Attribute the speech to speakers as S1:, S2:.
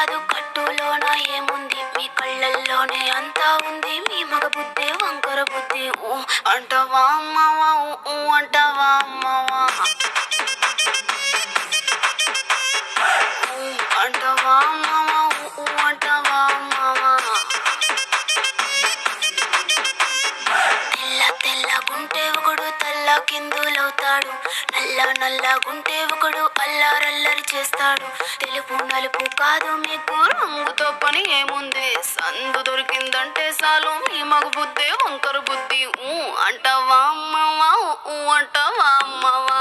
S1: కాదు కట్టులోన ఏముంది మీ కళ్ళల్లోనే అంతా ఉంది మీ మగ బుద్ధి వంకర బుద్ధి ఊ అంటవా అమ్మవా ఊ అంటవా అమ్మవా ఊ అంటవా అమ్మవా ఊ అంటవా అమ్మవా తెల్ల తెల్లగుంటే ఒకడు తెల్ల కిందులవుతాడు నల్లగుంటే ఒకడు అల్లారల్లరి చేస్తాడు తెలుపు నలుపు కాదు మీకు రంగుతో పని ఏముంది సందు దొరికిందంటే చాలు మీ మగ బుద్ధి వంకర బుద్ధి ఊ అంటవా అమ్మవా ఊ అంటవా అమ్మవా